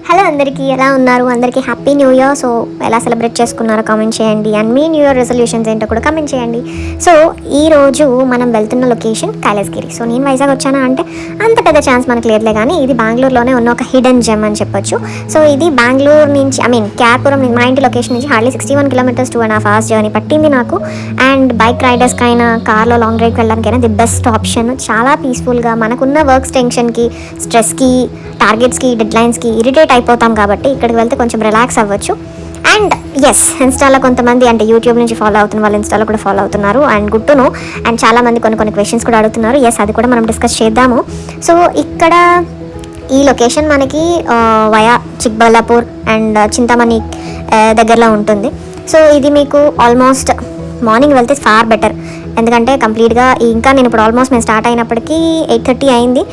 Hello అందరికీ, ఎలా ఉన్నారు? అందరికీ హ్యాపీ న్యూ ఇయర్. సో ఎలా సెలబ్రేట్ చేసుకున్నారో కామెంట్ చేయండి, and me new year resolutions ఏంటో కూడా కామెంట్ చేయండి. సో ఈరోజు మనం వెళ్తున్న లొకేషన్ కైలాసగిరి. సో నేను వైజాగ్ వచ్చానా అంటే అంత పెద్ద ఛాన్స్ మనకు లేదులే, కానీ ఇది బెంగళూరులోనే ఉన్న ఒక హిడెన్ జెమ్ అని చెప్పొచ్చు. సో ఇది బెంగళూరు నుంచి క్యార్పురం, మా ఇంటి లొకేషన్ నుంచి హార్డ్లీ 61 కిలోమీటర్స్ 2.5 hours జర్నీ పట్టింది నాకు. అండ్ బైక్ రైడర్స్కైనా, కార్లో లాంగ్ డ్రైవ్కి వెళ్ళడానికైనా ది బెస్ట్ ఆప్షన్. చాలా పీస్ఫుల్గా, మనకున్న వర్క్స్ టెన్షన్కి, స్ట్రెస్కి, టార్గెట్స్కి, డెడ్లైన్స్కి ఇరిటేట్ అయిపోతాం కాబట్టి ఇక్కడికి వెళ్తే కొంచెం రిలాక్స్ అవ్వచ్చు. అండ్ ఎస్, ఇన్స్టాలో కొంతమంది అంటే యూట్యూబ్ నుంచి ఫాలో అవుతున్న వాళ్ళు ఇన్స్టాలో కూడా ఫాలో అవుతున్నారు. And good to know. And చాలామంది కొన్ని క్వశ్చన్స్ కూడా అడుగుతున్నారు. ఎస్, అది కూడా మనం డిస్కస్ చేద్దాము. సో ఇక్కడ ఈ లొకేషన్ మనకి వయా చిక్బల్లాపూర్ అండ్ చింతామణి దగ్గరలో ఉంటుంది. సో ఇది మీకు ఆల్మోస్ట్ మార్నింగ్ వెళ్తే ఫార్ బెటర్, ఎందుకంటే కంప్లీట్గా ఇంకా నేను ఇప్పుడు ఆల్మోస్ట్ మేము స్టార్ట్ అయినప్పటికీ 8:30 అయింది.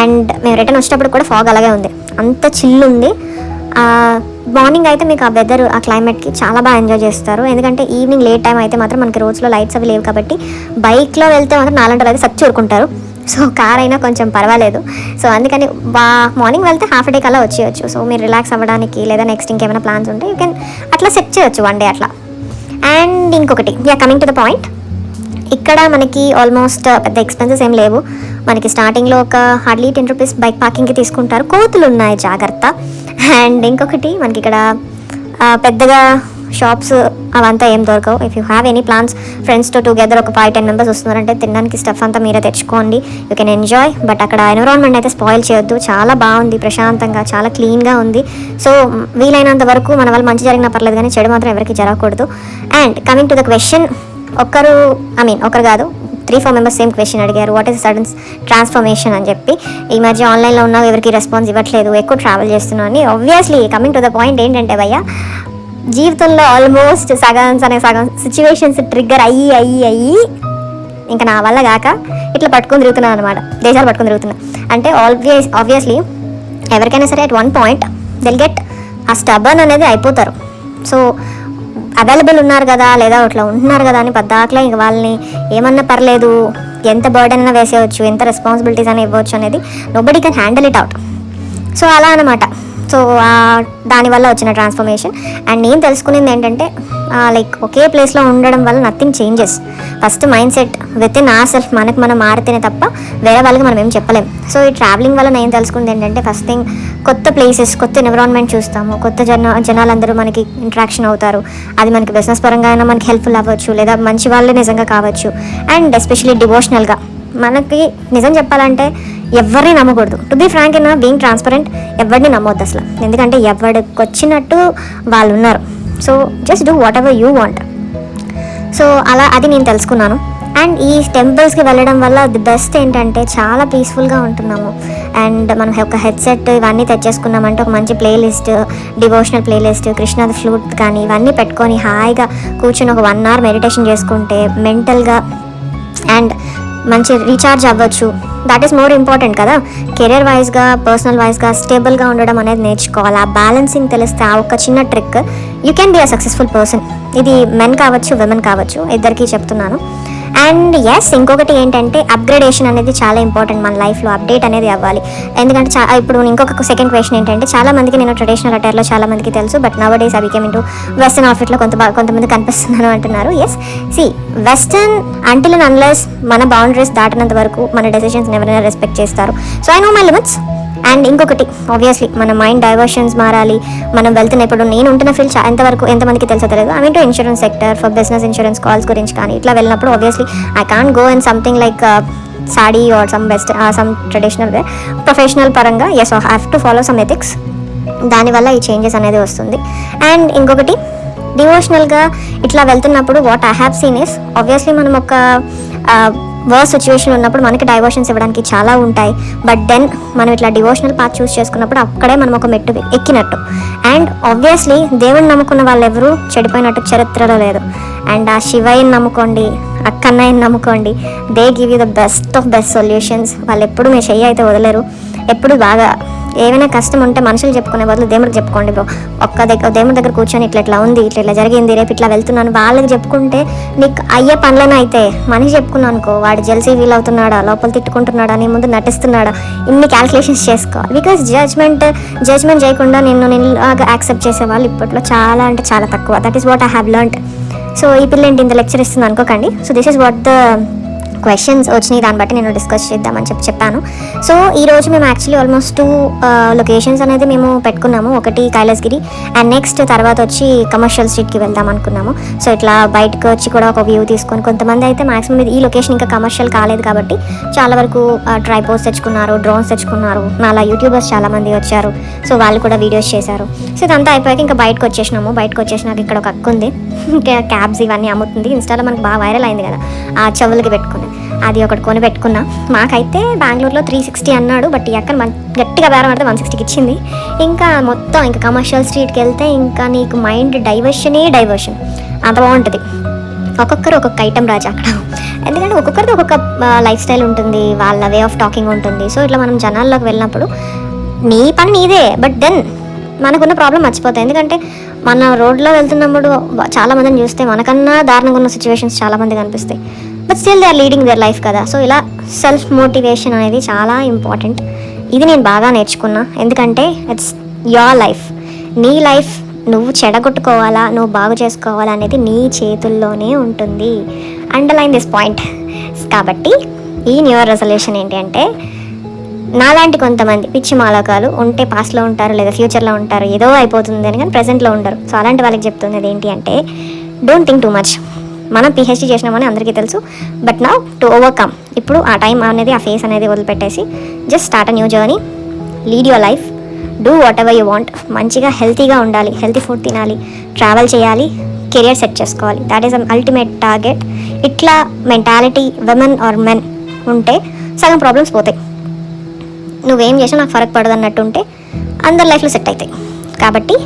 అండ్ మేము రిటర్న్ వచ్చేటప్పుడు కూడా ఫాగ్ అలాగే ఉంది, అంత చిల్లు ఉంది. మార్నింగ్ అయితే మీకు ఆ వెదర్, ఆ క్లైమేట్కి చాలా బాగా ఎంజాయ్ చేస్తారు. ఎందుకంటే ఈవినింగ్ లేట్ టైం అయితే మాత్రం మనకి రోడ్స్లో లైట్స్ అవి లేవు కాబట్టి బైక్లో వెళ్తే మాత్రం 4 గంటలు అయితే సచ్చి ఊరుకుంటారు. సో కార్ అయినా కొంచెం పర్వాలేదు. సో అందుకని మార్నింగ్ వెళ్తే హాఫ్ డే కల్లా వచ్చేయచ్చు. సో మీరు రిలాక్స్ అవ్వడానికి లేదా నెక్స్ట్ ఇంకేమైనా ప్లాన్స్ ఉంటే యూ కెన్ అట్లా సెట్ చేయొచ్చు 1 day అట్లా. అండ్ ఇంకొకటి, కమింగ్ టు ద పాయింట్, ఇక్కడ మనకి ఆల్మోస్ట్ పెద్ద ఎక్స్పెన్సెస్ ఏం లేవు. మనకి స్టార్టింగ్లో ఒక హార్డ్లీ 10 రూపీస్ బైక్ పార్కింగ్కి తీసుకుంటారు. కోతులు ఉన్నాయి, జాగ్రత్త. అండ్ ఇంకొకటి, మనకి ఇక్కడ పెద్దగా షాప్స్ అవంతా ఏం దొరకవు. If you have any plans, ఫ్రెండ్స్తో టుగెదర్ ఒక 5-10 మెంబర్స్ వస్తున్నారంటే తినడానికి స్టఫ్ అంతా మీరే తెచ్చుకోండి, యూ కెన్ ఎంజాయ్. బట్ అక్కడ ఎన్విరాన్మెంట్ అయితే స్పాయిల్ చేయొద్దు. చాలా బాగుంది, ప్రశాంతంగా, చాలా క్లీన్గా ఉంది. సో వీలైనంత వరకు మన వాళ్ళు మంచి జరిగినా పర్లేదు, కానీ చెడు మాత్రం ఎవరికి జరగకూడదు. And coming to the question, ఒకరు కాదు 3-4 మెంబర్స్ సేమ్ క్వశ్చన్ అడిగారు, వాట్ ఈస్ సడన్ ట్రాన్స్ఫర్మేషన్ అని చెప్పి. ఈ మధ్య ఆన్లైన్లో ఉన్న ఎవరికి రెస్పాన్స్ ఇవ్వట్లేదు, ఎక్కువ ట్రావెల్ చేస్తున్నాను అని. Obviously coming to the point ఏంటంటే భయ్య, జీవితంలో ఆల్మోస్ట్ సగం సిచ్యువేషన్స్ ట్రిగ్గర్ అయ్యి ఇంకా నా వల్ల కాక ఇట్లా పట్టుకొని తిరుగుతున్నాను అనమాట, దేశాలు పట్టుకొని తిరుగుతున్నా. అంటే ఆబ్వియస్లీ ఎవరికైనా సరే at one point they'll get ఆ స్టబర్న్ అనేది అయిపోతారు. సో అవైలబుల్ ఉన్నారు కదా, లేదా అట్లా ఉంటున్నారు కదా అని పద్దాకలా ఇంక వాళ్ళని ఏమన్నా పర్లేదు, ఎంత బర్డెన్ అయినా వేసేయచ్చు, ఎంత రెస్పాన్సిబిలిటీస్ అయినా ఇవ్వచ్చు అనేది nobody can handle it out. So అలా అనమాట. సో దానివల్ల వచ్చిన ట్రాన్స్ఫర్మేషన్. అండ్ నేను తెలుసుకునేది ఏంటంటే లైక్ ఒకే ప్లేస్లో ఉండడం వల్ల nothing changes. First mind set with in our self, మనకు మనం మారితేనే తప్ప వేరే వాళ్ళకి మనం ఏం చెప్పలేం. సో ఈ ట్రావెలింగ్ వల్ల నేను తెలుసుకుంది ఏంటంటే, ఫస్ట్ థింగ్ కొత్త ప్లేసెస్, కొత్త ఎన్విరాన్మెంట్ చూస్తాము, కొత్త జనాలందరూ మనకి ఇంట్రాక్షన్ అవుతారు. అది మనకి బిజినెస్ పరంగా అయినా మనకి హెల్ప్ఫుల్ అవ్వచ్చు, లేదా మంచి వాళ్ళే నిజంగా కావచ్చు. అండ్ ఎస్పెషలీ డివోషనల్గా మనకి నిజం చెప్పాలంటే ఎవరిని నమ్మకూడదు. To be frank in being transparent, ఎవరిని నమ్మొద్దు అసలు. ఎందుకంటే ఎవరికి వచ్చినట్టు వాళ్ళు ఉన్నారు. So just do whatever you want. So అలా అది నేను తెలుసుకున్నాను. అండ్ ఈ టెంపుల్స్కి వెళ్ళడం వల్ల ది బెస్ట్ ఏంటంటే చాలా పీస్ఫుల్గా ఉంటున్నాము. అండ్ మనం ఒక హెడ్సెట్ ఇవన్నీ తెచ్చేసుకున్నామంటే ఒక మంచి ప్లేలిస్ట్, డివోషనల్ ప్లేలిస్ట్, కృష్ణాది ఫ్లూట్ కానీ ఇవన్నీ పెట్టుకొని హాయిగా కూర్చొని ఒక 1 hour మెడిటేషన్ చేసుకుంటే మెంటల్గా అండ్ మంచి రీఛార్జ్ అవ్వచ్చు. దట్ ఈస్ మోర్ ఇంపార్టెంట్ కదా. కెరియర్ వైజ్గా, పర్సనల్ వైజ్గా స్టేబుల్గా ఉండడం అనేది నేర్చుకోవాలి. ఆ బ్యాలెన్సింగ్ తెలిస్తే, ఆ ఒక చిన్న trick, you can be a successful person. ఇది మెన్ కావచ్చు, విమెన్ కావచ్చు, ఇద్దరికీ చెప్తున్నాను. అండ్ ఎస్, ఇంకొకటి ఏంటంటే అప్గ్రేడేషన్ అనేది చాలా ఇంపార్టెంట్. మన లైఫ్లో అప్డేట్ అనేది అవ్వాలి. ఎందుకంటే ఇప్పుడు ఇంకొక సెకండ్ క్వశ్చన్ ఏంటంటే, చాలా మందికి నేను ట్రెడిషనల్ అటైర్లో చాలా మందికి తెలుసు, but nowadays I became into western అవుట్ఫిట్లో కొంతమంది కనిపిస్తున్నాను అంటున్నారు. Yes, western until and unless మన బౌండరీస్ దాటినంత వరకు మన డెసిషన్స్ ఎవరైనా రెస్పెక్ట్ చేస్తారు. So I know my limits. And ఇంకొకటి, ఆబ్వియస్లీ మన మైండ్ డైవర్షన్స్ మారాలి. మనం వెళ్తున్న ఇప్పుడు నేను ఉంటున్న ఫీల్డ్ ఎంతమందికి తెలుసో తెలియదు, I mean to insurance sector, for business insurance calls గురించి కానీ ఇట్లా వెళ్ళినప్పుడు obviously I can't go in something like sari or some traditional way. Professional పరంగా yes, I have to follow some ethics. దానివల్ల ఈ చేంజెస్ అనేది వస్తుంది. అండ్ ఇంకొకటి, డివోషనల్గా ఇట్లా వెళ్తున్నప్పుడు what I have seen is, obviously మనం ఒక వర్స్ సిచ్యువేషన్ ఉన్నప్పుడు మనకి డైవర్షన్స్ ఇవ్వడానికి చాలా ఉంటాయి. బట్ దెన్ మనం ఇట్లా డివోషనల్ పాత్ చూస్ చేసుకున్నప్పుడు అక్కడే మనం ఒక మెట్టు ఎక్కినట్టు. అండ్ ఆబ్వియస్లీ దేవుడిని నమ్ముకున్న వాళ్ళు ఎవరు చెడిపోయినట్టు చరిత్రలో లేదు. అండ్ ఆ శివయ్యని నమ్ముకోండి, అక్కన్నయ్యని నమ్ముకోండి, they give you the best of best solutions. వాళ్ళు ఎప్పుడు మీ చెయ్యి అయితే వదలరు, ఎప్పుడు బాగా ఏమైనా కష్టం ఉంటే మనుషులు చెప్పుకునే బదులు దేవుడికి చెప్పుకోండి బ్రో. దేవుడి దగ్గర కూర్చొని ఇట్లా ఉంది, ఇట్లా జరిగింది, రేపు ఇట్లా వెళ్తున్నాను వాళ్ళకి చెప్పుకుంటే నీకు అయ్యే పనులను అయితే మనిషి చెప్పుకున్నాను అనుకో, వాడు జెల్సీ ఫీల్ అవుతున్నాడా, లోపల తిట్టుకుంటున్నాడా, నీ ముందు నటిస్తున్నాడా, ఇన్ని క్యాల్కులేషన్స్ చేసుకోవాలి. బికాస్ జడ్జ్మెంట్ చేయకుండా నేను యాక్సెప్ట్ చేసే వాళ్ళు ఇప్పట్లో చాలా అంటే చాలా తక్కువ. That is what I have learned. So ఈ పిల్ల ఏంటి ఇంత లెక్చర్ ఇస్తుంది అనుకోకండి. So this is what the questions వచ్చినాయి, దాన్ని బట్టి నేను డిస్కస్ చేద్దామని చెప్పాను. సో ఈరోజు మేము యాక్చువల్లీ ఆల్మోస్ట్ 2 లొకేషన్స్ అనేది మేము పెట్టుకున్నాము. ఒకటి కైలాసగిరి అండ్ నెక్స్ట్ తర్వాత వచ్చి కమర్షియల్ స్ట్రీట్కి వెళ్దాం అనుకున్నాము. సో ఇట్లా బయటకు వచ్చి కూడా ఒక వ్యూ తీసుకొని, కొంతమంది అయితే మాక్సిమం ఈ లొకేషన్ ఇంకా కమర్షియల్ కాలేదు కాబట్టి చాలా వరకు ట్రైపోడ్స్ తెచ్చుకున్నారు, డ్రోన్స్ తెచ్చుకున్నారు. అలా యూట్యూబర్స్ చాలామంది వచ్చారు. సో వాళ్ళు కూడా వీడియోస్ చేశారు. సో ఇదంతా అయిపోయాక ఇంకా బయటకు వచ్చేసినాక ఇక్కడ ఒక అక్క ఉంది, ఇంకా క్యాబ్స్ ఇవన్నీ అమ్ముతుంది. ఇన్స్టాలో మనకు బాగా వైరల్ అయింది కదా ఆ చెవులకి పెట్టుకుని, అది ఒకటి కొని పెట్టుకున్నా. మాకైతే బెంగళూరులో 360 అన్నాడు, బట్ ఈ అక్కడ గట్టిగా బేరం పడితే 160కి ఇచ్చింది. ఇంకా మొత్తం ఇంకా కమర్షియల్ స్ట్రీట్కి వెళ్తే ఇంకా నీకు మైండ్ డైవర్షన్ అంత బాగుంటుంది. ఒక్కొక్కరు ఒక్కొక్క ఐటెం రాజా అక్కడ, ఎందుకంటే ఒక్కొక్కరిది ఒక్కొక్క లైఫ్ స్టైల్ ఉంటుంది, వాళ్ళ వే ఆఫ్ టాకింగ్ ఉంటుంది. సో ఇట్లా మనం జనాల్లోకి వెళ్ళినప్పుడు నీ పని నీదే, బట్ దెన్ మనకున్న ప్రాబ్లం మర్చిపోతాయి. ఎందుకంటే మన రోడ్లో వెళ్తున్నప్పుడు చాలామందిని చూస్తే మనకన్నా దారుణంగా ఉన్న సిచ్యువేషన్స్ చాలామంది కనిపిస్తాయి, but still they are leading their life కదా. సో ఇలా సెల్ఫ్ మోటివేషన్ అనేది చాలా ఇంపార్టెంట్. ఇది నేను బాగా నేర్చుకున్నా. ఎందుకంటే ఇట్స్ యోర్ లైఫ్, నీ లైఫ్ నువ్వు చెడగొట్టుకోవాలా, నువ్వు బాగు చేసుకోవాలా అనేది నీ చేతుల్లోనే ఉంటుంది. Underline this point. కాబట్టి ఈ న్యూ ఇయర్ రెజల్యూషన్ ఏంటి అంటే, నాలాంటి కొంతమంది పిచ్చి మాలకాలు ఉంటే పాస్ట్లో ఉంటారు లేదా ఫ్యూచర్లో ఉంటారు, ఏదో అయిపోతుంది అని, కానీ ప్రజెంట్లో ఉండరు. సో అలాంటి వాళ్ళకి చెప్తున్నది ఏంటి అంటే, డోంట్ థింక్ టూ మచ్. మనం పిహెచ్డీ చేసినామని అందరికీ తెలుసు, బట్ నౌ టు ఓవర్కమ్, ఇప్పుడు ఆ టైం అనేది, ఆ ఫేస్ అనేది వదిలిపెట్టేసి just start a new journey, lead your life, do whatever you want. మంచిగా హెల్తీగా ఉండాలి, హెల్తీ ఫుడ్ తినాలి, ట్రావెల్ చేయాలి, కెరియర్ సెట్ చేసుకోవాలి. That is ultimate target. ఇట్లా మెంటాలిటీ విమెన్ ఆర్ మెన్ ఉంటే సగం ప్రాబ్లమ్స్ పోతాయి. నువ్వేం చేసినా నాకు ఫరక్ పడదు అన్నట్టు ఉంటే అందరి లైఫ్లో సెట్ అవుతాయి. కాబట్టి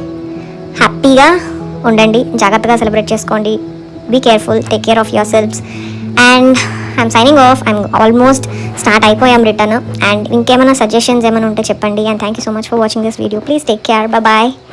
హ్యాపీగా ఉండండి, జాగ్రత్తగా సెలబ్రేట్ చేసుకోండి. Be careful, take care of yourselves, and I'm signing off. I'm almost start అయిపోయాం రిటర్న్. అండ్ ఇంకేమైనా సజెషన్స్ ఏమైనా ఉంటే చెప్పండి. And thank you so much for watching this video. Please take care. Bye bye.